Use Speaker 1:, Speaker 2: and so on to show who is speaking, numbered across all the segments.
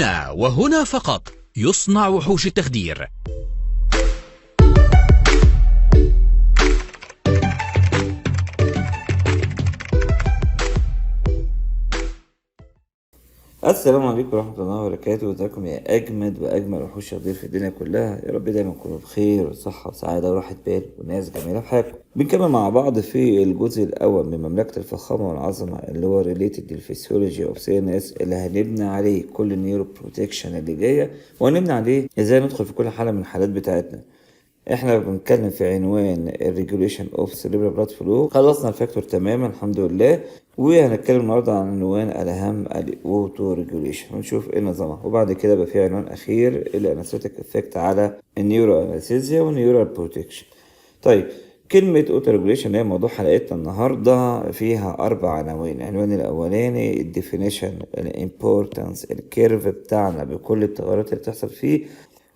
Speaker 1: هنا وهنا فقط يصنع وحوش التخدير.
Speaker 2: السلام عليكم ورحمة الله وبركاته. ازيكم يا أجمد وأجمل وحوش التخدير في الدنيا كلها؟ يا رب دايما تكونوا بخير وصحة وسعادة وراحة بال وناس جميلة في حياتكم. بنكمل مع بعض في الجزء الأول من مملكة الفخامة والعظمة اللي هو ريليتد للفسيولوجي أوف سينس، اللي هنبني عليه كل النيورو بروتكشن اللي جاية، وهنبني عليه ازاي ندخل في كل حالة من الحالات بتاعتنا. احنا بنتكلم في عنوان الريجوليشن اوف سيريبرال بلاد فلو. خلصنا الفاكتور تماما الحمد لله، وهنتكلم النهارده عن عنوان الاهم الاوتو ريجوليشن ونشوف ايه نظامها، وبعد كده بقى في عنوان اخير الانستيك افكت على النيورو انستيزيا والنيورال بروتكشن. طيب، كلمة اوتو ريجوليشن هي موضوع حلقتنا النهارده، فيها 4 عناوين. العنوان الاولاني الديفينيشن، الامبورتانس، الكيرف بتاعنا بكل التغيرات اللي بتحصل فيه،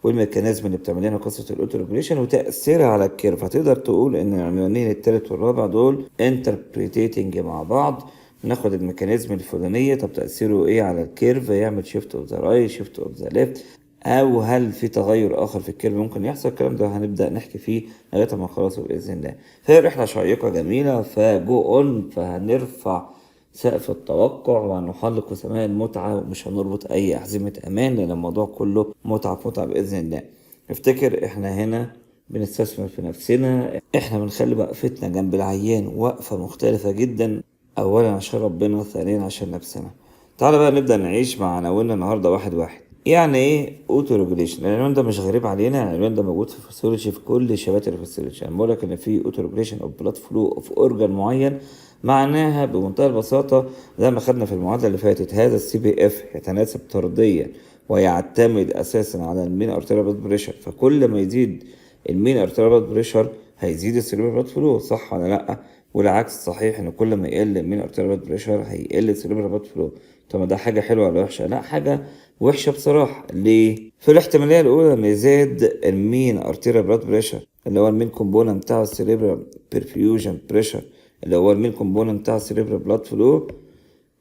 Speaker 2: والميكانيزم اللي بتعمل لنا قصه الاوتو ريجوليشن وتاثيرها على الكيرف. هتقدر تقول ان العنوانين الثالث والرابع دول انتربريتيتنج مع بعض. ناخد الميكانيزم الفلانيه، طب تاثيره ايه على الكيرف؟ يعمل شيفت اوف ذا رايت، شيفت اوف ذا ليفت، او هل في تغير اخر في الكيرف ممكن يحصل؟ الكلام ده هنبدا نحكي فيه لغايه ما نخلصه باذن الله. فهي رحله شيقه جميله، فجو اون، فهنرفع سقف التوقع وهنحلق سماء المتعة، ومش هنربط أي أحزمة أمان، لأن الموضوع كله متعة في متعة بإذن الله. افتكر إحنا هنا بنستثمر في نفسنا، إحنا بنخلي وقفتنا جنب العيان وقفة مختلفة جدا، أولا عشان ربنا، ثانيا عشان نفسنا. تعالى بقى نبدأ نعيش مع عناويننا النهاردة واحد واحد. يعني ايه اوتو ريجوليشن؟ العنوان ده مش غريب علينا، العنوان ده موجود في الفسيولوجي، في كل شبات الفسيولوجي. انا بقول لك ان في اوتو ريجوليشن اوف بلاد فلو اوف اورجان معين، معناها بمنتهى البساطه زي ما خدنا في المعادله اللي فاتت، هذا السي بي اف يتناسب طرديا ويعتمد اساسا على المين ارتيريال بلاد بريشر، فكل ما يزيد المين ارتيريال بلاد بريشر هيزيد السيريبرال بلاد فلو، صح ولا لا؟ والعكس صحيح، ان كل ما يقل المين ارتيريال بلاد بريشر هيقل السيريبرال بلاد فلو. طب ده حاجه حلوه ولا وحشه؟ لا، حاجه وحشه بصراحه. ليه؟ في الاحتماليه الاولى ان زاد المين ارتيريال بلاد بريشر، اللي هو المين كومبوننت بتاع السيريبرال بيرفيوجن بريشر، اللي هو المين كومبوننت بتاع السيريبرال بلاد فلو،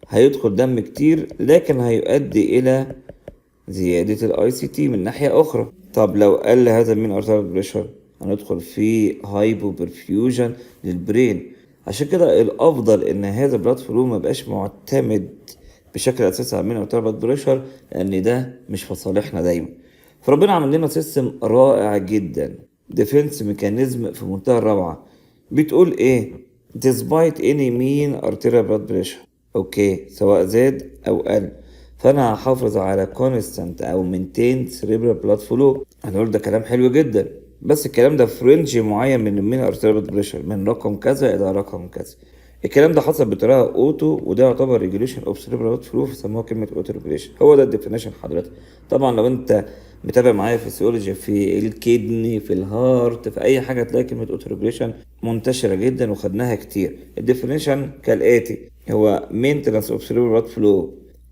Speaker 2: هيدخل دم كتير، لكن هيؤدي الى زياده الاي سي تي من ناحيه اخرى. طب لو قل هذا المين ارتيريال بريشر هندخل في هايبو برفيوجن للبرين. عشان كده الافضل ان هذا البلاد فلو ما بقاش معتمد بشكل اساسي على المين ارتيريال بلاد بريشر، لان ده مش في صالحنا دايما. فربنا عمل لنا سيستم رائع جدا، ديفنس ميكانيزم في منتهى الروعه. بتقول ايه؟ despite any mean arterial blood pressure، اوكي، سواء زاد او قل، فانا هحافظ على constant او maintain cerebral blood flow. هنقول ده كلام حلو جدا، بس الكلام ده في رينج معين من المين ارتيريال بلاد بريشر، من رقم كذا الى رقم كذا. الكلام ده حصل بطريقه اوتو، وده يعتبر ريجوليشن اوف سيريبرال بلاد فلو، فسموها كلمه اوتو ريجوليشن. هو ده الديفينيشن حضرتك. طبعا لو انت متابع معايا في السيولوجي، في الكدني، في الهارت، في اي حاجه تلاقي كلمه اوتو ريجوليشن منتشره جدا وخدناها كتير. الديفينيشن كالاتي، هو maintenance of cerebral blood flow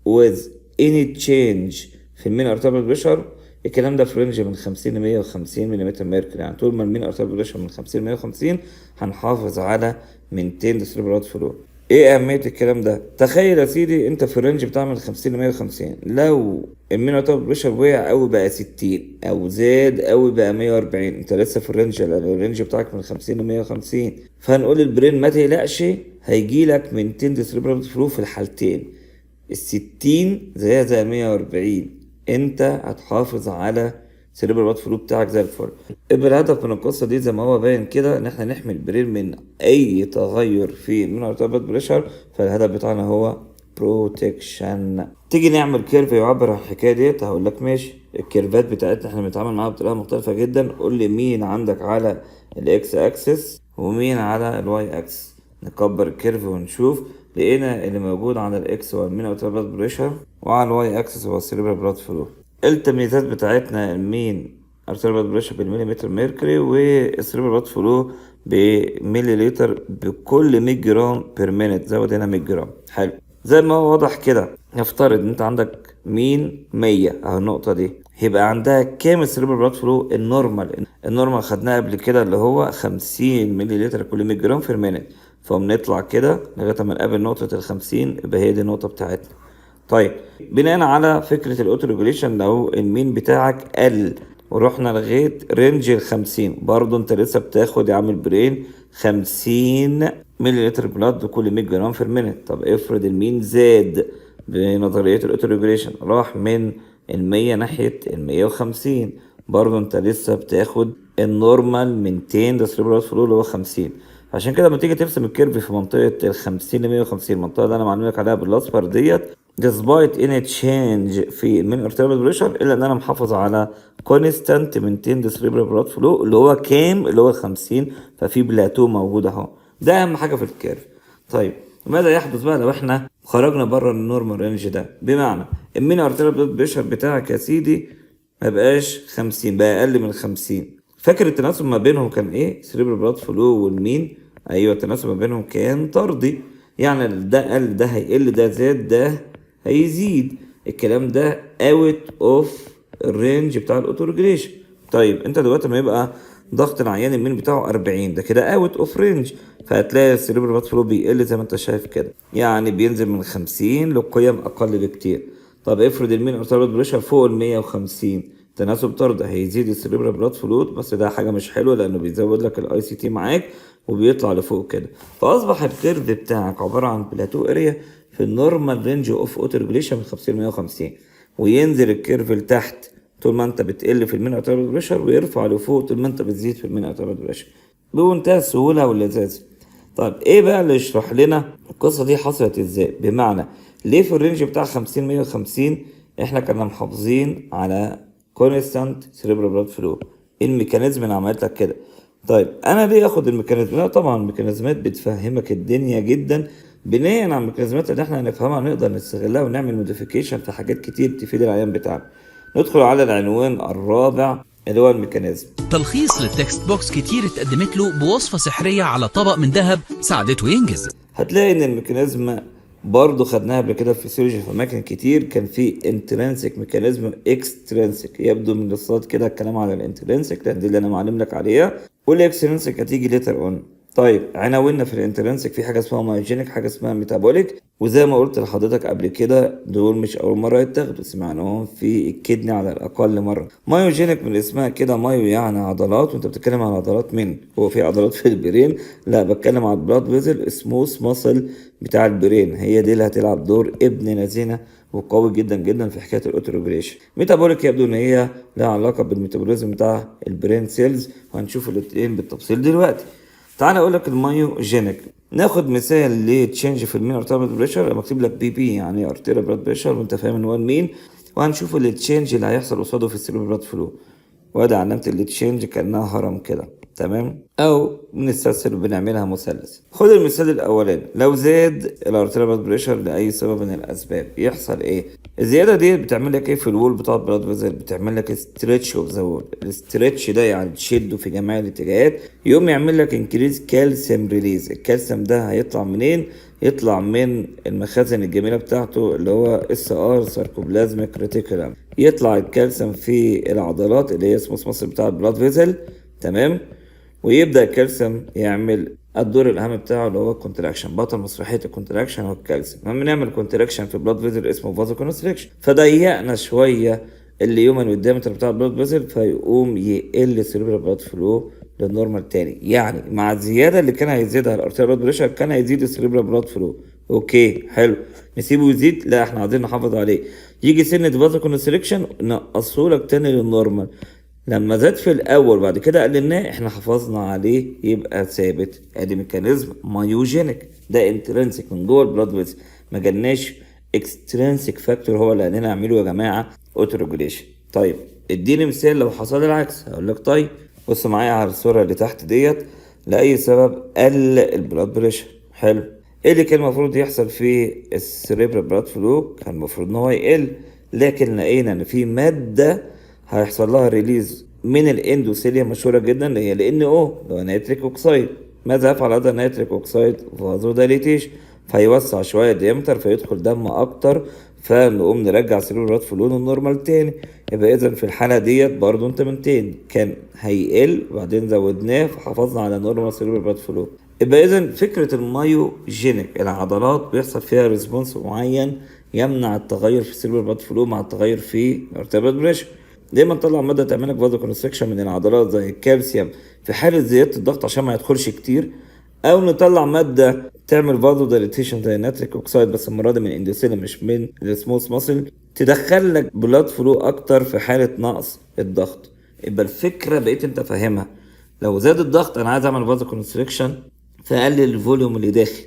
Speaker 2: with any change في المين ارتيريال بلاد بريشر. الكلام ده في رينج من 50 ل 150 ملم ميركوري، يعني طول ما المين ارتيريال بلاد بريشر من 50 ل 150 هنحافظ على maintain cerebral blood flow. ايه اهميه الكلام ده؟ تخيل يا سيدي انت في الرينج بتاع من 50 ل 150، لو المين ارتيريال بلاد بريشر وقع قوي بقى 60، او زاد قوي بقى 140، انت لسه في الرينج بتاعك من 50 ل 150. فهنقول البرين ما تقلقش، هيجيلك maintain cerebral blood flow في الحالتين، ال60 زيها زي 140، انت هتحافظ على سيريبرال بلاد فلو بتاعك زي الفل. يبقى الهدف من القصه دي زي ما هو باين كده، ان احنا نحمي البرين من اي تغير في المين ارتيريال بلاد بريشر، فالهدف بتاعنا هو بروتكشن. تيجي نعمل كيرف يعبر عن الحكايه ديت، هقول لك ماشي. الكيرفات بتاعتنا احنا بنتعامل معاها بطريقه مختلفه جدا. قول لي مين عندك على الاكس اكسس ومين على الواي اكسس. نكبر الكيرف ونشوف، لقينا اللي موجود على الاكس هو المين ارتيريال بلاد بريشر، وعلى الواي اكسس هو السيريبرال بلاد فلو. التمييزات بتاعتنا المين ارتيريال بلاد بريشر بالمليمتر ميركوري، والسيريبرال بلاد فلو بمليليتر بكل 100 جرام بير مينت. زود هنا 100 جرام. حلو، زي ما هو واضح كده. نفترض ان انت عندك مين 100 اهو، النقطه دي هيبقى عندها كام السيريبرال بلاد فلو؟ النورمال خدناه قبل كده اللي هو 50 مليلتر كل 100 جرام بير مينت، فبنطلع كده لغايه ما نقابل نقطه ال50، يبقى هي دي النقطه بتاعتنا. طيب بناء على فكرة الاوتو ريجوليشن، لو المين بتاعك قل ورحنا لغاية رينج ال50، برضه انت لسه بتاخد يا عم البرين 50 ملي لتر بلاد لكل 100 جرام في المينت. طب افرض المين زاد بنظرية الاوتو ريجوليشن، راح من 100 ناحية 150، برضه انت لسه بتاخد النورمال 200 ده سيريبرال فلو اللي هو 50. عشان كده لما تيجي ترسم الكيرف في منطقة ال50 ل 150، المنطقة اللي انا معلمك عليها بالاصفر ديت، despite any change في من arterial pressure، الا ان انا محافظ على constant maintained cerebral blood flow اللي هو كام؟ اللي هو 50. ففي بلاتو موجود اهو، ده اهم حاجة في الكيرف. طيب ماذا يحدث بقى لو احنا خرجنا بره النورمال رينج ده؟ بمعنى المين arterial blood pressure بتاعك يا سيدي ما بقاش 50، بقى اقل من 50. فاكر التناسب ما بينهم كان ايه؟ سيريبرال بلاد فلو والمين؟ ايوه التناسب ما بينهم كان طردي، يعني ده قل ده هيقل، ده زاد ده هيزيد. الكلام ده اوت اوف الرينج بتاع الاوتو ريجوليشن. طيب انت دلوقتي لما يبقى ضغط العيان المين بتاعه 40، ده كده اوت اوف رينج، فهتلاقي السيريبرال بلاد فلو بيقل زي ما انت شايف كده، يعني بينزل من 50 لقيم اقل بكتير. طب افرض المين ارتباط بريشر فوق ال 150، تناسب طرد هيزيد السيريبرال بلاد فلو، بس ده حاجه مش حلوه لانه بيزود لك الاي سي تي معاك وبيطلع لفوق كده. فاصبح الكيرف بتاعك عباره عن بلاتو اريا في النورمال رينج اوف اوتو ريجوليشن من 50 ل 150، وينزل الكيرف لتحت طول ما انت بتقل في المين ارتباط بريشر، ويرفع لفوق طول ما انت بتزيد في المين ارتباط بريشر بمنتهى السهوله واللذاذه. طيب ايه بقى اللي يشرح لنا القصه دي حصلت ازاي؟ بمعنى ليه في الرينج بتاع 50 150 احنا كنا محافظين على كونستانت سيريبرال بلاد فلو؟ ايه الميكانيزم اللي عملت لك كده؟ طيب انا ليه اخد الميكانيزم؟ لا طبعا الميكانيزمات بتفهمك الدنيا جدا، بناء على الميكانيزمات اللي احنا هنفهمها نقدر نستغلها ونعمل موديفيكيشن في حاجات كتير تفيد العيان بتاعنا. ندخل على العنوان الرابع اللي هو الميكانيزم.
Speaker 1: تلخيص للتكست بوكس كتير اتقدمت له بوصفة سحرية على طبق من ذهب ساعدته ينجز.
Speaker 2: هتلاقي ان الميكانيزم برضه خدناها قبل كده في فيسيولوجي في اماكن كتير، كان في انترنسك ميكانيزم اكسترنسك. يبدو من الصوت كده الكلام على الانترنسك لان دي اللي انا معلم لك عليها، والاكسترنسك هتيجي ليتر اون. طيب عناويننا في الانترنسك في حاجه اسمها مايوجينيك، حاجه اسمها ميتابوليك، وزي ما قلت لحضرتك قبل كده دول مش اول مره يتاخدوا، سمعناهم في الكدني على الاقل مره. مايوجينيك من اسمها كده، مايو يعني عضلات، وانت بتتكلم عن عضلات من هو في عضلات في البرين؟ لا بتكلم عن البلاد فيزل سموث ماسل بتاع البرين، هي دي اللي هتلعب دور ابن لذينه وقوي جدا جدا في حكايه الاوتوريجوليشن. ميتابوليك يبدو ان هي لها علاقه بالميتابوليزم بتاع البرين سيلز، وهنشوف الاثنين بالتفصيل دلوقتي. تعالى اقول لك المايوجينيك. ناخد مثال لتشينج في المين ارتيريال بلاد بريشر، مكتوب لك بي بي يعني ارتيريال بلاد بريشر وانت فاهم ان هو المين، وهنشوف التشينج اللي هيحصل قصاده في السيريبرال بلاد فلو. وادي علامه التشينج كانها هرم كده، تمام؟ او بنستسهل بنعملها مثلث. خد المثال الاولاني، لو زاد الارتيريال بلاد بريشر لاي سبب من الاسباب يحصل ايه؟ الزياده دي بتعمل لك ايه في الوول بتاع البلاد فيزل؟ بتعمل لك ستريتش اوف ذا وول. الاستريتش ده يعني تشده في جميع الاتجاهات، يقوم يعمل لك انكريز كالسيوم ريليز. الكالسيوم ده هيطلع منين؟ يطلع من المخازن الجميله بتاعته اللي هو اس ار ساركوبلازميك ريتيكولم. يطلع الكالسيوم في العضلات اللي هي اسمه مصر بتاع البلاد فيزل، تمام؟ ويبدا الكالسيوم يعمل الدور الاهم بتاعه اللي هو الكونتراكشن. بطل مسرحيه الكونتراكشن هو الكالسيوم. لما نعمل كونتراكشن في بلاد فيزل اسمه فازو كونستريكشن، فضيقنا شويه اليومن والدايمتر بتاع البلاد فيزل، فيقوم يقل السيريبرال بلاد فلو للنورمال تاني. يعني مع الزياده اللي كان هيزيدها الارتيريال بلاد بريشر كان هيزيد السيريبرال بلاد فلو. اوكي حلو، نسيبه يزيد؟ لا احنا عايزين نحافظ عليه. يجي سنه فازو كونستريكشن نقصه لك تاني للنورمال. لما زاد في الاول بعد كده قللناه، احنا حافظنا عليه يبقى ثابت. ادي ميكانيزم مايوجينيك، ده انترنسك من جوه البلاد فيزل، ما جالناش اكسترنسك فاكتور هو اللي قالنا نعمله يا جماعه اوتو ريجوليشن. طيب اديني مثال لو حصل العكس. هقول لك طيب بص معايا على الصوره اللي تحت ديت، لاي سبب قل البلاد بريشر. حلو، ايه اللي كان المفروض يحصل في السيريبرال بلاد فلو؟ كان المفروض ان هو يقل، لكن لقينا ان في ماده هيحصل لها ريليز من الاندوثيليوم مشهوره جدا اللي هي ال NO اللي هو نيتريك اوكسيد. ماذا يفعل هذا النيتريك اوكسيد؟ فازو دايليتيشن، فيوسع شويه ديامتر فيدخل دم اكتر، فنقوم نرجع سيريبرال بلاد فلو للنورمال تاني. يبقى اذا في الحاله ديت برضه انت منتين، كان هيقل وبعدين زودناه فحافظنا على نورمال سيريبرال بلاد فلو. يبقى اذا فكره المايوجينيك العضلات بيحصل فيها ريسبونس معين يمنع التغير في السيربرال بلاد فلو مع التغير في الارتيال بريشر. دايما طلع ماده تعمل لك فازو كونستريكشن من العضلات زي الكالسيوم في حاله زياده الضغط عشان ما يدخلش كتير، او نطلع ماده تعمل فازو دايليتيشن زي ناتريك اوكسايد بس المره دي من الاندوثيلين مش من السموث ماسل، تدخل لك بلاد فلو اكتر في حاله نقص الضغط. يبقى الفكره بقيت انت فاهمها، لو زاد الضغط انا عايز اعمل فازو كونستريكشن فاقلل الفوليوم اللي داخل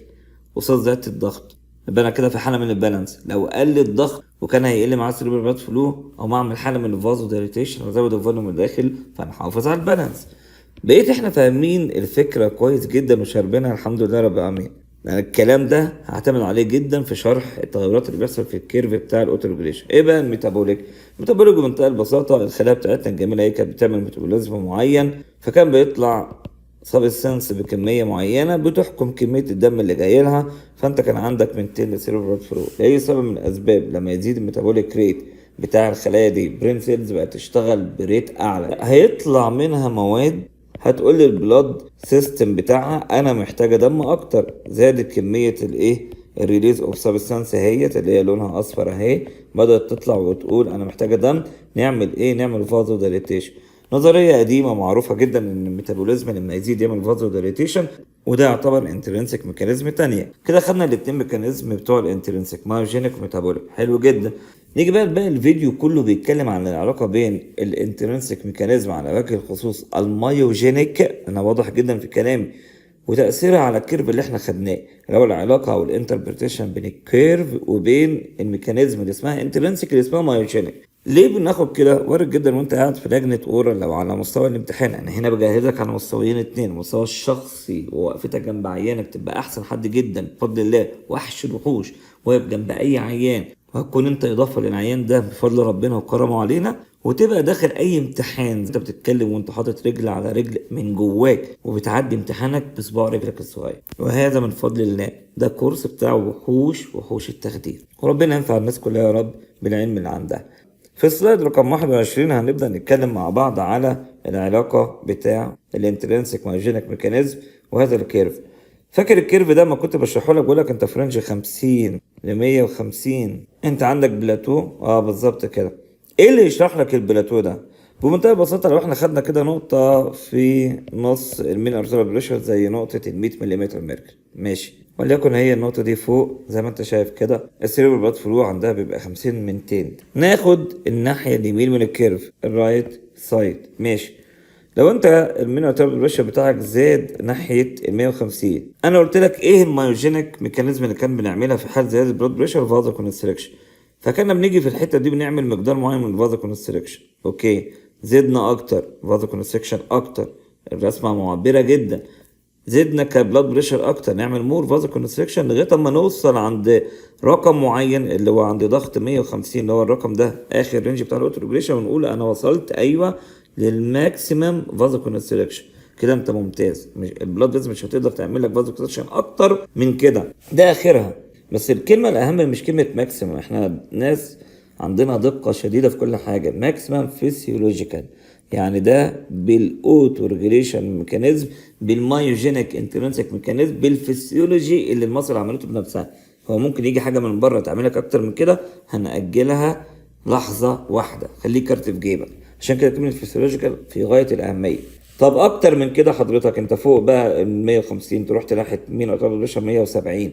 Speaker 2: قصاد زياده الضغط، يبقى انا كده في حاله من البالانس. لو قل الضغط وكان هيقل معاه السيربرال بلاد فلو او معمل حاله من الفازو دايليتيشن وزود الفوليوم اللي داخل فنحافظ على البالانس. بقيت احنا فاهمين الفكره كويس جدا وشاربينها الحمد لله رب العالمين. يعني الكلام ده هعتمد عليه جدا في شرح التغيرات اللي بيحصل في الكيرف بتاع الاوتوريجوليشن. ايه بقى الميتابوليك؟ الميتابوليك بمنتهى البساطه الخلايا بتاعتنا الجميله هي كانت بتعمل ميتابوليزم معين، فكان بيطلع سبستانس بكميه معينه بتحكم كميه الدم اللي جاي لها، فانت كان عندك 200 سيربرال فلو. لاي سبب من الاسباب لما يزيد الميتابوليك ريت بتاع الخلايا دي برين سيلز بقت تشتغل بريت اعلى، هيطلع منها مواد هتقول لي البلاد سيستم بتاعها انا محتاجه دم اكتر، زادت كميه الايه الريليز اوف سبستانس اهيت اللي هي لونها اصفر اهي بدات تطلع وتقول انا محتاجه دم، نعمل ايه؟ نعمل فازو دايليتيشن. نظريه قديمه معروفه جدا ان الميتابوليزم لما يزيد يعمل فازو دايليتيشن، وده يعتبر انترنسك ميكانيزم تانية. كده خدنا الاتنين ميكانيزم بتوع الانترنسك مايوجينيك وميتابوليك، حلو جدا. نيجي بقى الفيديو كله بيتكلم عن العلاقه بين الانترنسك ميكانيزم على وجه الخصوص المايوجينيك، انا واضح جدا في كلامي، وتاثيرها على الكيرف اللي احنا خدناه اللي هو العلاقه او الانتربريتيشن بين الكيرف وبين الميكانيزم اللي اسمها انترنسك اللي اسمها مايوجينيك. ليه بناخد كده؟ وارد جدا وانت قاعد في لجنه اورال لو على مستوى الامتحان، انا هنا بجهزك على مستويين اتنين، المستوى الشخصي ووقفتك جنب عيانك تبقى احسن حد جدا بفضل الله، وحش الوحوش واقف جنب اي عيان وهتكون انت اضافه للعيان ده بفضل ربنا وكرمه علينا، وتبقى داخل اي امتحان انت بتتكلم وانت حاطط رجل على رجل من جواك وبتعدي امتحانك بصباع رجلك الصغير، وهذا من فضل الله. ده كورس بتاع وحوش التخدير، وربنا ينفع الناس كلها يا رب بالعلم اللي عندها. في السلايد رقم 21 هنبدأ نتكلم مع بعض على العلاقة بتاع الانترنسك مايوجينيك ميكانيزم وهذا الكيرف. فاكر الكيرف ده ما كنت بشرحه لك بقول لك انت في رينج 50 ل 150 انت عندك بلاتو، بالظبط كده. ايه اللي يشرح لك البلاتو ده؟ بمنتهى البساطة لو احنا خدنا كده نقطة في نص المين ارتيريال بريشر زي نقطة ال 100 ملم ميركوري، ماشي، وليكن هي النقطة دي فوق زي ما انت شايف كده، السيربرال بلاد فلو عندها بيبقى 50 من 200. ناخد الناحية اليمين من الكيرف الرايت سايد، ماشي. لو انت المين ارتيريال بريشر بتاعك زاد ناحية ال 150، انا قلت لك ايه المايوجينيك ميكانيزم اللي كان بنعملها في حال زيادة البلاد بريشر؟ فازو كونستريكشن. فكنا بنيجي في الحتة دي بنعمل مقدار معين من الفازو كونستريكشن، اوكي، زدنا اكتر فازو كونستريكشن اكتر، الرسمة معبرة جدا، زدنا كبلاد بريشر اكتر نعمل مور فازو كونستريكشن لغايه اما نوصل عند رقم معين اللي هو عند ضغط 150 اللي هو الرقم ده اخر رينج بتاع الاوتوريجوليشن، ونقول انا وصلت ايوه للماكسيمم فازو كونستريكشن. كده انت ممتاز، مش البلاد فيزل مش هتقدر تعمل لك فازو كونستريكشن اكتر من كده، ده اخرها. بس الكلمه الاهم مش كلمه ماكسيمم، احنا ناس عندنا دقه شديده في كل حاجه. ماكسيمم فيسيولوجيكال، يعني ده بالاوتو ريجوليشن ميكانيزم، بالمايوجينيك انترنسك ميكانيزم، بالفسيولوجي اللي المصل عملته بنفسها. هو ممكن يجي حاجه من بره تعملك اكتر من كده، هنأجلها لحظه واحده، خليك كارت في جيبك. عشان كده كلمه فسيولوجيكال في غايه الاهميه. طب اكتر من كده حضرتك انت فوق بقى ال 150 تروح تلاحق مين اعتبر 170،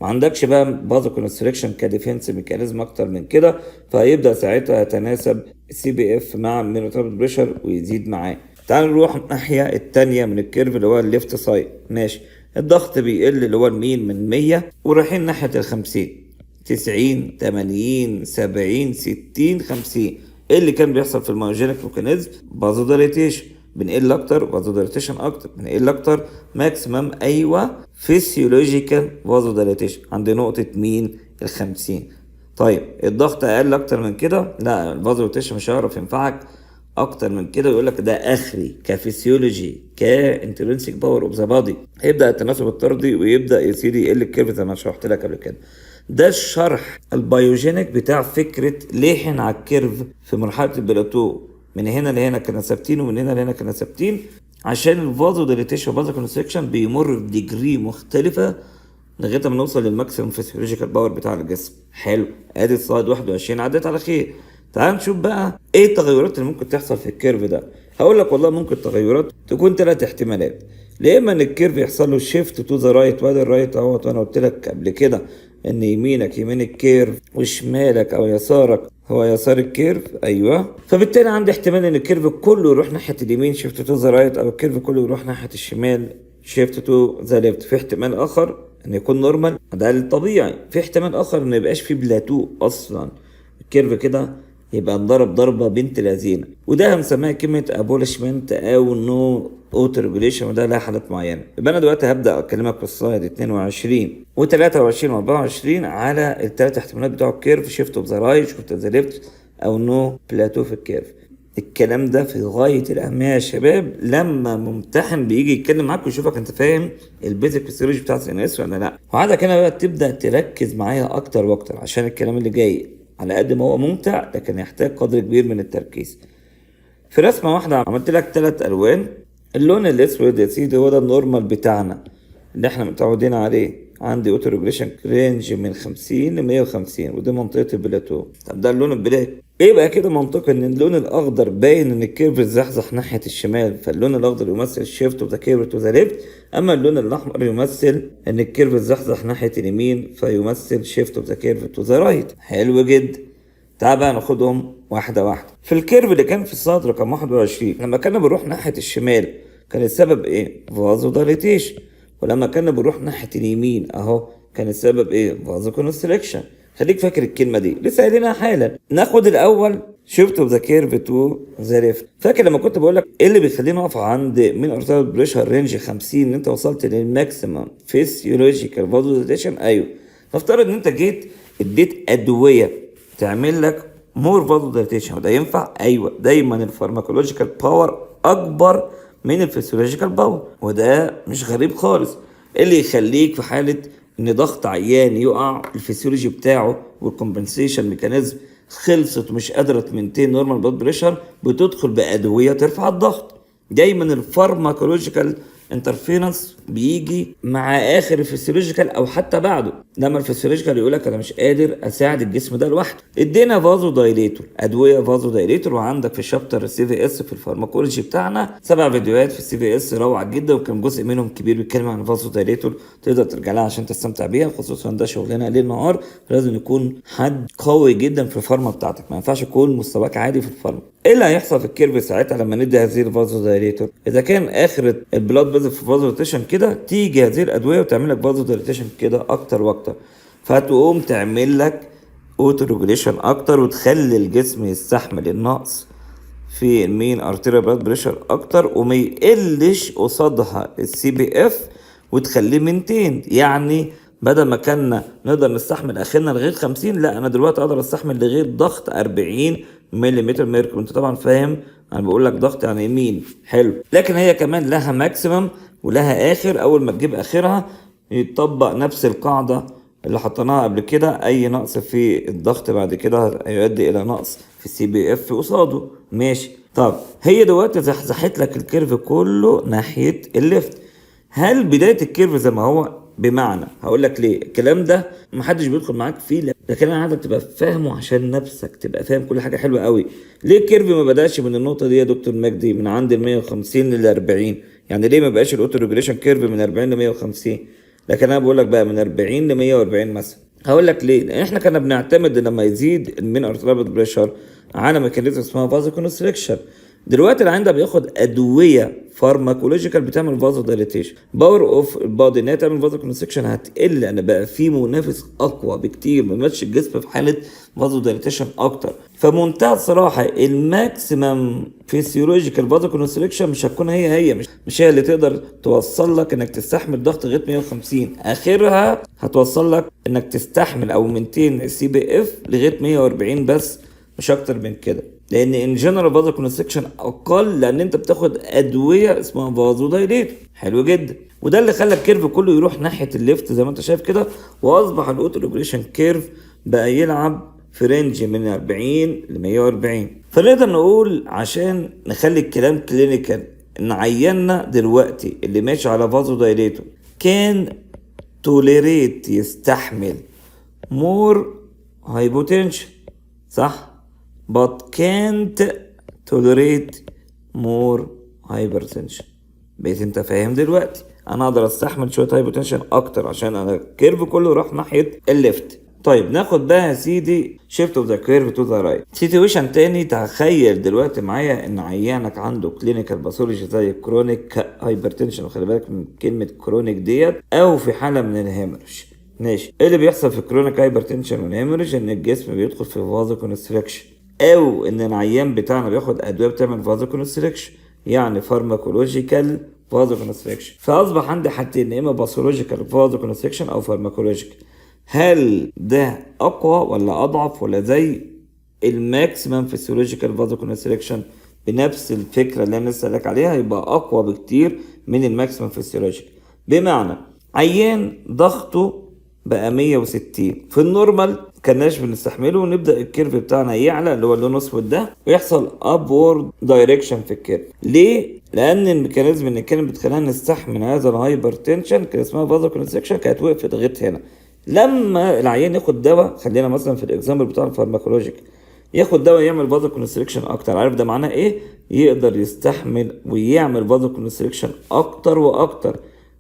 Speaker 2: ما عندكش بقى فازو كونستريكشن كديفنس ميكانيزم اكتر من كده، فهيبدا ساعتها يتناسب السي بي اف مع المينوتابل بريشر ويزيد معاه. تعال نروح الناحيه الثانيه من الكيرف اللي هو الليفت سايد، ماشي، الضغط بيقل اللي هو المين من 100 ورايحين ناحيه ال 50 90 80 70 60 50. ايه اللي كان بيحصل في المايوجينيك ميكانيزم؟ فازو دايليتيشن، بنقل اكتر فازو دايليتيشن اكتر، بنقل اكتر ماكسيمم، ايوه فيسيولوجيكال فازو دايليتيشن عند نقطه مين؟ ال 50. طيب الضغط اقل اكتر من كده، لا الفازو دايليتيشن مش هيعرف ينفعك اكتر من كده، ويقول لك ده اخري كفسيولوجي كانترنسيك باور اوف ذا بادي. هيبدا التناسب الطردي ويبدا يا سيدي يقل الكيرف زي ما شرحت لك قبل كده. ده الشرح البيوجينيك بتاع فكره ليه احنا على الكيرف في مرحله البلاتو من هنا لهنا كنا ثابتين ومن هنا لهنا كنا ثابتين، عشان الفازو دايليتيشن والفازو كونستريكشن بيمر بديجري مختلفه لغايه ما نوصل للماكسيمم فيسيولوجيكال باور بتاع الجسم. حلو، ادي السلايد 21 عدت على خير. تعال نشوف بقى ايه التغيرات اللي ممكن تحصل في الكيرف ده. هقول لك والله ممكن تغيرات تكون 3 احتمالات. يا اما ان الكيرف يحصل له شيفت تو ذا رايت، وادي الرايت اهوت، وانا قلت لك قبل كده ان يمينك يمين الكيرف وشمالك او يسارك هو يسار الكيرف. ايوه، فبالتالي عندي احتمال ان الكيرف كله يروح ناحيه اليمين شيفت تو ذا رايت، او الكيرف كله يروح ناحيه الشمال شيفت تو ذا ليفت. في احتمال اخر ان يكون نورمال، ده الطبيعي. في احتمال اخر ان يبقاش في بلاتو اصلا، الكيرف كده يبقى انضرب ضربه بنت لذينه، وده هنسميها كلمه ابولشمنت او نو اوتو ريجوليشن، وده لها حالات معينه. يبقى انا دلوقتي هبدا اكلمك في السلايد 22 و23 و24 على ال3 احتمالات بتوع الكيرف: شيفت اوف ذا رايت، شيفت اوف ذا ليفت، او نو بلاتو في الكيرف. الكلام ده في غايه الاهميه يا شباب، لما ممتحن بيجي يتكلم معاك ويشوفك انت فاهم البيزك فيسيولوجي بتاعت الناس ولا لا. وعادك هنا بقى تبدا تركز معايا اكتر واكتر، عشان الكلام اللي جاي على قد ما هو ممتع لكن يحتاج قدر كبير من التركيز. في رسمه واحده عملت لك 3 الوان. اللون الاسود يا سيدي هو ده النورمال بتاعنا اللي احنا متعودين عليه. عندي اوتو ريجوليشن رينج من 50 ل 150، ودي منطقه البلاتو. طب ده اللون البلاك. ايه بقى كده منطقي ان اللون الاخضر باين ان الكيرف اتزحزح ناحيه الشمال، فاللون الاخضر يمثل شيفت اوف ذا كيرف تو ذا ليفت، اما اللون الاحمر يمثل ان الكيرف اتزحزح ناحيه اليمين فيمثل شيفت اوف ذا كيرف تو ذا رايت. حلو جدا. تعال بقى ناخدهم واحده واحده. في الكيرف اللي كان في السطر رقم 21 لما كنا بنروح ناحيه الشمال كان السبب ايه؟ فازو دايليتيشن. ولما كنا بنروح ناحيه اليمين اهو كان السبب ايه؟ فازو كونستريكشن. خليك فاكر الكلمه دي لسه قايلينها حالا. ناخد الاول شيفت اوف ذا كيرف تو ذا ليفت. فاكر لما كنت بقول لك ايه اللي بيخليني اقف عند من ارتباط بريشر رينج 50 ان انت وصلت للماكسيمم فيسيولوجيكال فازو دايليتيشن؟ ايوه، نفترض ان انت جيت اديت ادويه تعمل لك مور فازو دايليتيشن، وده ينفع؟ ايوه، دايما الفارماكولوجيكال باور اكبر من الفسيولوجيكال باور، وده مش غريب خالص. اللي يخليك في حاله ان ضغط عيان يقع الفسيولوجي بتاعه والكومبنسيشن ميكانيزم خلصت ومش قادره تمنتين نورمال بلاد بريشر، بتدخل بادويه ترفع الضغط. دايما الفارماكولوجيكال انترفيرنس بيجي مع اخر الفسيولوجيكال او حتى بعده. لما الفسيولوجيكال يقول لك انا مش قادر اساعد الجسم ده لوحده، ادينا فازو دايليتور، ادويه فازو دايليتور. وعندك في شابتر السي في اس في الفارماكولوجي بتاعنا 7 فيديوهات في السي في اس روعه جدا، وكان جزء منهم كبير بيتكلم عن فازو دايليتور، تقدر ترجع لها عشان تستمتع بيها، خصوصا ده شغلنا ليل نهار. لازم يكون حد قوي جدا في الفارما بتاعتك، ما ينفعش يكون مستواك عادي في الفارما. ايه اللي هيحصل في الكيرف ساعتها لما ندي هذه الفازو دايليتور؟ اذا كان اخر البلاد بيزل في فازو دايليتيشن كده، تيجي هذه الادويه وتعمل لك فازو دايليتيشن كده اكتر واكتر، فتقوم تعمل لك اوتو ريجوليشن اكتر، وتخلي الجسم يستحمل النقص في المين ارتيريال بلاد بريشر اكتر، وما يقلش قصادها السي بي اف، وتخليه مينتين. يعني بدل ما كنا نقدر نستحمل اخرنا لغايه 50، لا انا دلوقتي اقدر استحمل لغايه ضغط 40 ملم ميركوري. انت طبعا فاهم انا بقول لك ضغط يعني يمين. حلو، لكن هي كمان لها ماكسيمم ولها اخر. اول ما تجيب اخرها يتطبق نفس القاعده اللي حطيناها قبل كده، اي نقص في الضغط بعد كده هيؤدي الى نقص في السي بي اف قصاده. ماشي، طب هي دلوقتي زحزحت لك الكيرف كله ناحيه الليفت. هل بدايه الكيرف زي ما هو؟ بمعنى هقول لك ليه الكلام ده محدش بيدخل معاك فيه، لكن انا عايزك تبقى فاهمه عشان نفسك تبقى فاهم كل حاجه حلوه قوي. ليه الكيرف ما بداش من النقطه دي يا دكتور مجدي من عند ال 150 لل 40؟ يعني ليه ما بقاش الاوتو ريجوليشن كيرف من 40 ل 150، لكن انا بقول لك بقى من 40 ل 140 مثلا؟ هقول لك ليه. لان احنا كنا بنعتمد لما يزيد من ارتباط بريشر على ميكانيزم اسمها فازو كونستريكشن. دلوقتي العيان ده بياخد ادويه فارماكولوجيكال بتعمل فازو دايليتيشن. باور اوف البادي ان هي تعمل فازو كونستريكشن هتقل لان بقى في منافس اقوى بكتير بيمشي الجسم في حاله فازو دايليتيشن اكتر. فمنتهى الصراحه الماكسيمم فيسيولوجيكال فازو كونستريكشن مش هتكون هي مش هي اللي تقدر توصل لك انك تستحمل ضغط لغايه 150. اخرها هتوصل لك انك تستحمل او 200 السي بي اف لغايه 140 بس، مش اكتر من كده. لان ان جنرال فازو كونستريكشن اقل لان انت بتاخد ادويه اسمها فازو دايليتور. حلو جدا، وده اللي خلى الكيرف كله يروح ناحيه الليفت زي ما انت شايف كده، واصبح الاوتو ريجوليشن كيرف بقى يلعب في رينج من 40 ل 140. فنقدر نقول عشان نخلي الكلام كلينيكال ان عيننا دلوقتي اللي ماشي على فازو دايليتور كان tolerate يستحمل more hypotension صح but can't tolerate more hypertension. بقيت انت فاهم دلوقتي انا اقدر استحمل شويه هايبوتنشن اكتر عشان انا الكيرف كله راح ناحيه الليفت. طيب ناخد بقى يا سيدي شيفت اوف ذا كيرف تو ذا رايت. سيتويشن تاني، تخيل دلوقتي معايا ان عيانك عنده كلينيكال باثولوجي زي كرونيك هايبرتنشن، وخلي بالك من كلمه كرونيك ديت، او في حاله من الهيموريج. ماشي، ايه اللي بيحصل في الكرونيك هايبرتنشن والهيموريج؟ ان الجسم بيدخل في فازو كونستريكشن، او ان العيان بتاعنا بياخد ادويه بتعمل فازو كونستريكشن، يعني فارماكولوجيكال فازو كونستريكشن. فاصبح عندي حاجتين، يا اما باثولوجيكال فازو كونستريكشن او فارماكولوجيكال. هل ده اقوى ولا اضعف ولا زي الماكسيمم فيسيولوجيكال فازو كونستريكشن؟ بنفس الفكره اللي انا لسه قايلك عليها، يبقى اقوى بكتير من الماكسيمم فيسيولوجيكال. بمعنى عيان ضغطه بقى 160 في النورمال كناش بنستحمله، ونبدا الكيرف بتاعنا يعلى اللي هو اللون الاسود ده، ويحصل ابورد دايركشن في الكيرف. ليه؟ لان الميكانيزم اللي كانت بتخلينا نستحمل هذا الهايبر تنشن كان اسمها فازو كونستريكشن، كانت وقفت لغايه هنا. لما العيان ياخد دواء، خلينا مثلا في الاكزامبل بتاع الفارماكولوجيك، ياخد دواء يعمل فازو كونستريكشن اكتر، عارف ده معناه ايه؟ يقدر يستحمل ويعمل فازو كونستريكشن اكتر واكتر.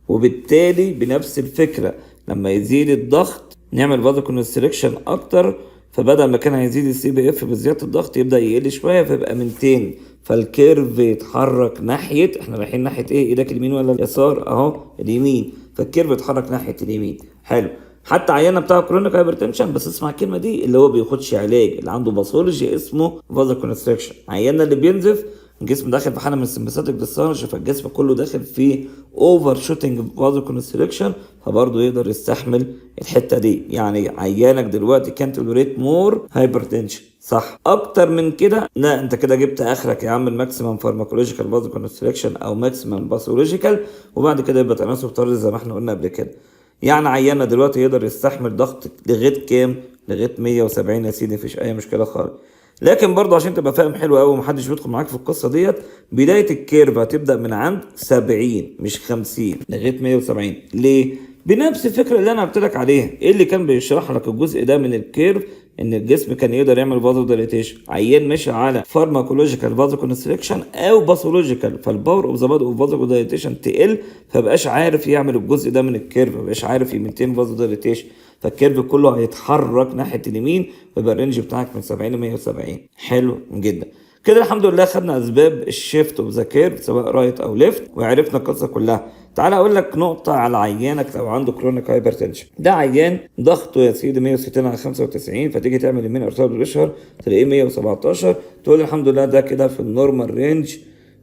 Speaker 2: وبالتالي بنفس الفكره لما يزيد الضغط نعمل فازو كونستريكشن اكتر، فبدل ما كان هيزيد السي بي اف بزياده الضغط يبدا يقل شويه فيبقى 200، فالكيرف يتحرك ناحيه، احنا رايحين ناحيه ايه؟ ايدك اليمين ولا اليسار؟ اهو اليمين، فالكيرف يتحرك ناحيه اليمين. حلو. حتى عيانه بتاع كرونيك هايبرتنشن، بس اسمع الكلمه دي، اللي هو بياخدش علاج، اللي عنده باثولوجي اسمه فازو كونستريكشن، عيانه اللي بينزف الجسم داخل في حاله من السمباثيك ديسشارج، فالجسم كله داخل في اوفر شوتنج فازو كونستريكشن، فبرضه يقدر يستحمل الحته دي. يعني عيانك دلوقتي كان توليريت مور هايبرتنشن صح. اكتر من كده لا، انت كده جبت اخرك يا عم الماكسيمم فارماكولوجيكال فازو كونستريكشن او ماكسيمم باثولوجيكال، وبعد كده يبقى تناسب طردي زي ما احنا قلنا قبل كده. يعني عياننا دلوقتي يقدر يستحمل ضغط لغايه كام؟ لغايه 170 يا سيدي، مفيش اي مشكله خالص. لكن برضه عشان تبقى فاهم حلو قوي ومحدش بيدخل معاك في القصه ديت، بدايه الكيرف هتبدا من عند 70 مش 50 لغايه 170. ليه؟ بنفس الفكره اللي انا قلت لك عليها. ايه اللي كان بيشرح لك الجزء ده من الكيرف؟ ان الجسم كان يقدر يعمل فازو دايليتيشن، عيان ماشي على فارماكولوجيكال فازو كونستريكشن او باثولوجيكال، فالباور اوف ذا بادي اوف فازو دايليتيشن تقل، فمبقاش عارف يعمل الجزء ده من الكيرف، مبقاش عارف يمنتين فازو دايليتيشن، فالكيرف كله هيتحرك ناحيه اليمين، ويبقى الرينج بتاعك من 70 ل 170. حلو جدا كده، الحمد لله خدنا اسباب الشيفت اوف ذا كيرف سواء رايت او ليفت، وعرفنا القصه كلها. تعال اقول لك نقطه على عيانك لو عنده كرونيك هايبرتنشن. ده عيان ضغطه يا سيدي 160 على 95، فتيجي تعمل يمين ارتباط بريشر تلاقيه 117، تقول الحمد لله ده كده في النورمال رينج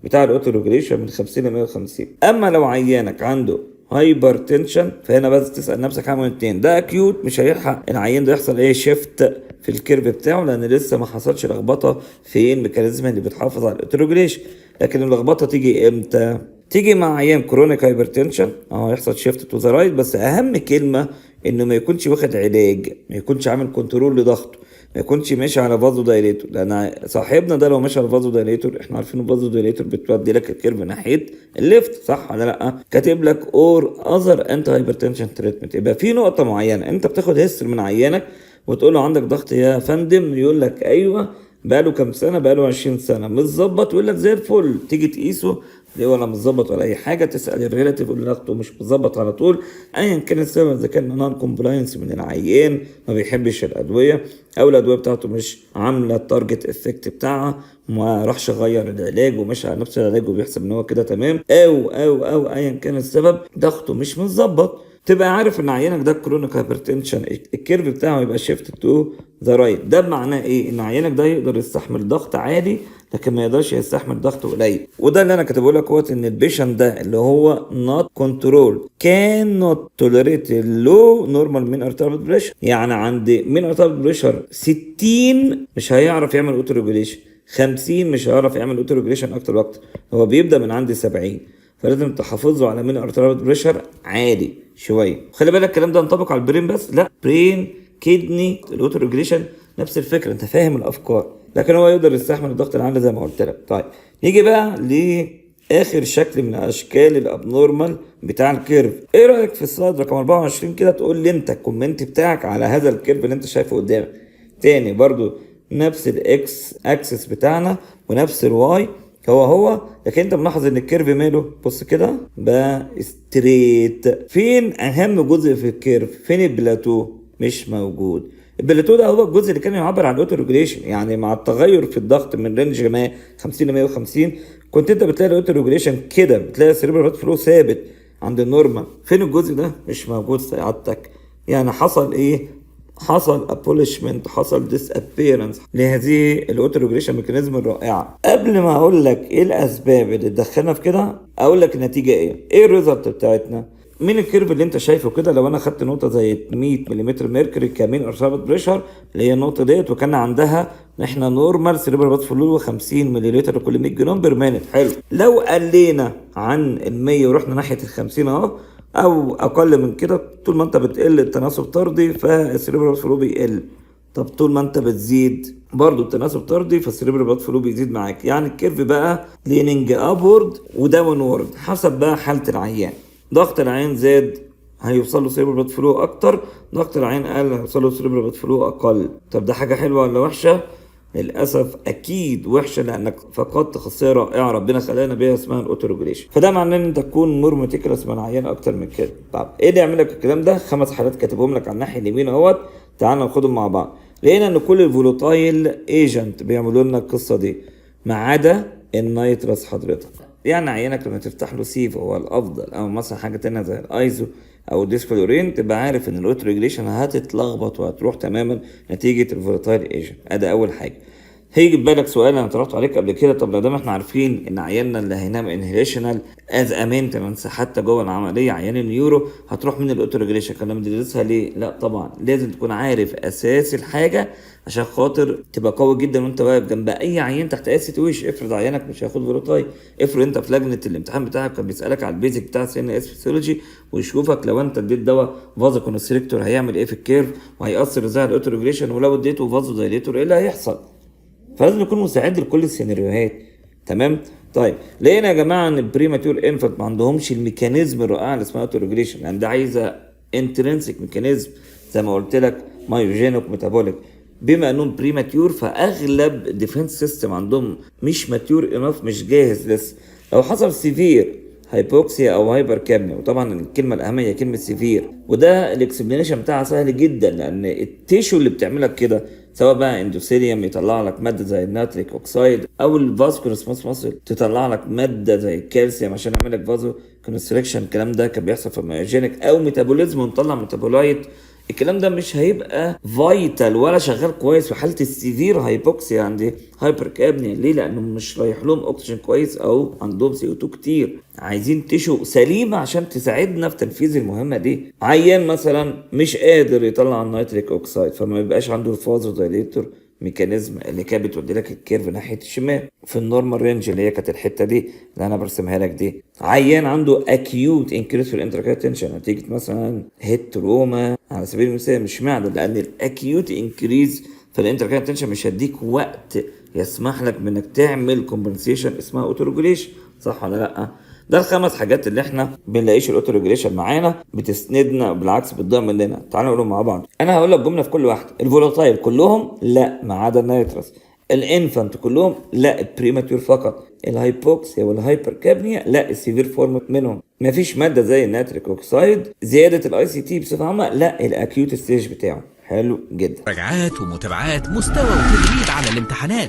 Speaker 2: بتاع الاوتو ريجوليشن من 50 ل 150. اما لو عيانك عنده هايبر تنشن، فهنا بس تسال نفسك حاجه من اتنين، ده اكيوت مش هيلحق العيان ده يحصل ايه شيفت في الكيرف بتاعه، لان لسه ما حصلش لخبطه في الميكانيزم اللي بتحافظ على الاوتوريجوليشن. لكن اللخبطه تيجي امتى؟ تيجي مع عيان كرونيك هايبرتنشن، يحصل شيفت تو ذا رايت، بس اهم كلمه انه ما يكونش واخد علاج، ما يكونش عامل كنترول لضغطه، ما يكونش ماشي على فازو دايليتور، لان صاحبنا ده لو ماشي على فازو دايليتور، احنا عارفين الفازو دايليتور بتودي لك الكيرف ناحيه الليفت صح ولا لا؟ كاتب لك اور اذر انت هايبرتنشن تريتمنت. يبقى في نقطه معينه انت بتاخد هيستوري من عيانك وتقول له عندك ضغط يا فندم، يقول لك ايوه، بقاله كام سنه؟ بقاله 20 سنه متظبط، يقول لك زي الفل. تيجي تقيسه ليه ولا متظبط ولا اي حاجه، تسال الريلاتيف يقول لك مش متظبط على طول، ايا كان السبب، اذا كان نون كومبلاينس من العيان ما بيحبش الادويه، او الادويه بتاعته مش عامله التارجت افكت بتاعها، ما راحش غير العلاج ومشي على نفس العلاج وبيحسب ان هو كده تمام، او ايا كان السبب، ضغطه مش متظبط، تبقى عارف ان عيانك ده كرونيك هايبرتنشن، الكيرف بتاعه يبقى شيفت تو ذا رايت. ده معناه ايه؟ ان عيانك ده يقدر يستحمل ضغط عالي لكن ما يقدرش يستحمل ضغط قليل. وده اللي انا كاتبه لك، هو ان البيشنت ده اللي هو not control cannot tolerate low normal mean arterial pressure، يعني عند mean arterial pressure 60 مش هيعرف يعمل اوتو ريجوليشن، 50 مش هيعرف يعمل اوتو ريجوليشن اكتر واكتر، هو بيبدا من عند 70، فلازم تحافظوا على مين ارترال بريشر عالي شويه. خلي بالك الكلام ده ينطبق على البرين بس؟ لا، برين كدني الاوتو ريجوليشن نفس الفكره، انت فاهم الافكار، لكن هو يقدر يستحمل الضغط العالي زي ما قلت لك. طيب نيجي بقى اخر شكل من اشكال الابنورمال بتاع الكيرف. ايه رايك في السلايد رقم 24 كده؟ تقول لي انت الكومنت بتاعك على هذا الكيرف اللي انت شايفه قدامك. تاني برضو نفس الاكس اكسس بتاعنا ونفس الواي هو، لكن انت ملاحظ ان الكيرف ماله بص كده بقى ستريت. فين اهم جزء في الكيرف؟ فين البلاتو؟ مش موجود. البلاتو ده هو الجزء اللي كان يعبر عن الاوتو ريجوليشن، يعني مع التغير في الضغط من رينج 150 ل 150 كنت انت بتلاقي الاوتو ريجوليشن كده، بتلاقي السيريبرال بلاد فلو ثابت عند النورمال. فين الجزء ده؟ مش موجود سعادتك. يعني حصل ايه؟ حصل ابوليشمنت، حصل ديس ابيرنس لهذه الاوتو ريجوليشن ميكانيزم الرائعه. قبل ما اقول لك ايه الاسباب اللي تدخلنا في كده، اقول لك النتيجه ايه الريزلت بتاعتنا. من الكيرف اللي انت شايفه كده، لو انا خدت نقطه زي 100 ملم ميركوري كمين ارتباط بريشر اللي هي النقطه ديت، وكان عندها احنا نورمال سيريبرال بلاد فلو 50 ملل لكل 100 جرام بير مينت. حلو. لو قلينا عن ال 100 ورحنا ناحيه ال 50 اهو او اقل من كده، طول ما انت بتقل التناسب طردي فالسيريبرال بلاد فلو بيقل. طب طول ما انت بتزيد برضو التناسب طردي فالسيريبرال بلاد فلو بيزيد معاك. يعني الكيرف بقى ليننج ابورد وداون وورد حسب بقى حاله العيان. ضغط العين زاد هيوصل له سيريبرال بلاد فلو اكتر، ضغط العين قل هيوصل له سيريبرال بلاد فلو اقل. طب ده حاجه حلوه ولا وحشه؟ للاسف اكيد وحشه، لانك فقدت خاصيه رائعه ربنا خلقنا بيها اسمها الاوتو ريجوليشن. فده معناه ان انت تكون مور ميتيكولس مع العيان اكتر من كده. طب ايه اللي يعمل لك الكلام ده؟ 5 حالات كاتبهم لك على الناحيه اليمين اهوت، تعال ناخدهم مع بعض. لقينا ان كل الفولوتايل ايجنت بيعملوا لنا القصه دي ما عدا النيترس حضرتك. يعني عينك لما تفتح له سيف هو الافضل، او مثلا حاجه تانية زي الايزو او الديسكلورين، تبقى عارف ان الاوتو ريجوليشن هتتلخبط وهتروح تماما نتيجه الفولاتايل ايجنت. ادي اول حاجه. هيجي ببالك سؤال انا طرحته عليك قبل كده، طب لو دام احنا عارفين ان عيالنا اللي هينام انهيليشنال از امينتنس حتى جوه العمليه عيان النيورو هتروح من الاوتو ريجوليشن، كنا بندرسها ليه؟ لا طبعا لازم تكون عارف اساس الحاجه عشان خاطر تبقى قوي جدا وانت واقف جنب اي عيان تحت اي سيتويشن. افرض عيانك مش هياخد فولوتاي، افرض انت في لجنه الامتحان بتاعك كان بيسالك على البيزك بتاع سي ان اس فيسيولوجي ويشوفك لو انت اديت دواء فازو كونستريكتور هيعمل ايه في الكيرف وهيأثر ازاي على الاوتو ريجوليشن، ولو اديته فازو دايليتور ايه اللي هيحصل. فلازم يكون مستعد لكل السيناريوهات. تمام. طيب لقينا يا جماعه ان البريماتور انفانت ما عندهمش الميكانيزم الرائع اللي اسمها اوتو ريجوليشن، لان ده عايزه انترنسيك ميكانيزم زي ما قلت لك، مايوجينيك ميتابوليك. بما انهم بريماتور فاغلب الديفنس سيستم عندهم مش ماتيور انف، مش جاهز لسه. لو حصل سيفير هايبوكسيا او هايبر كابنيا، وطبعا الكلمه الاهم هي كلمه سيفير، وده الاكسبلينيشن بتاعها سهل جدا، لان التيشو اللي بتعملك كده سواء بقى اندوثيليوم يطلع لك ماده زي الناتريك اوكسايد، او الفاسكولار ماسل تطلع لك ماده زي الكالسيوم عشان يعمل لك فازو كونستريكشن. الكلام ده كان بيحصل في الميوجينيك، او ميتابوليزم ونطلع ميتابولايت. الكلام ده مش هيبقى فايتال ولا شغال كويس في حاله السيفير هايبوكسيا عندي هايبر كابنيا. ليه؟ لانه مش رايح لهم اكسجين كويس او عندهم سي او 2 كتير. عايزين تشو سليمه عشان تساعدنا في تنفيذ المهمه دي. عيان مثلا مش قادر يطلع النيتريك اوكسايد فما يبقاش عنده الفازو دايليتور ميكانيزم اللي كانت بتودي لك الكيرف ناحيه الشمال في النورمال رينج اللي هي كانت الحته دي اللي انا برسمها لك دي. عيان عنده اكيوت انكريس في الانتراكايت تنشن نتيجه مثلا هيد تروما على سبيل المثال، مش معنى لان الاكيوت انكريز في الانتراكايت تنشن مش هديك وقت يسمح لك بانك تعمل كومبنسيشن اسمها اوتو ريجوليشن، صح ولا لا؟ ده ال5 حاجات اللي احنا بنلاقيش الاوتو ريجوليشن معانا بتسندنا، بالعكس بتضيع مننا. تعالوا نقولهم مع بعض. انا هقول لك جمله في كل واحده. الفولاتايل كلهم لا ما عدا النيترس. الانفانت كلهم لا البريماتور فقط. الهايبوكسيا والهايبر كابنيا لا السيفير فورم منهم. مفيش ماده زي الناتريك اوكسايد. زياده الاي سي تي بصفه عامه لا الاكيوت ستيج بتاعه. حلو جدا.
Speaker 1: مراجعات ومتابعات مستوى وتدريب على الامتحانات.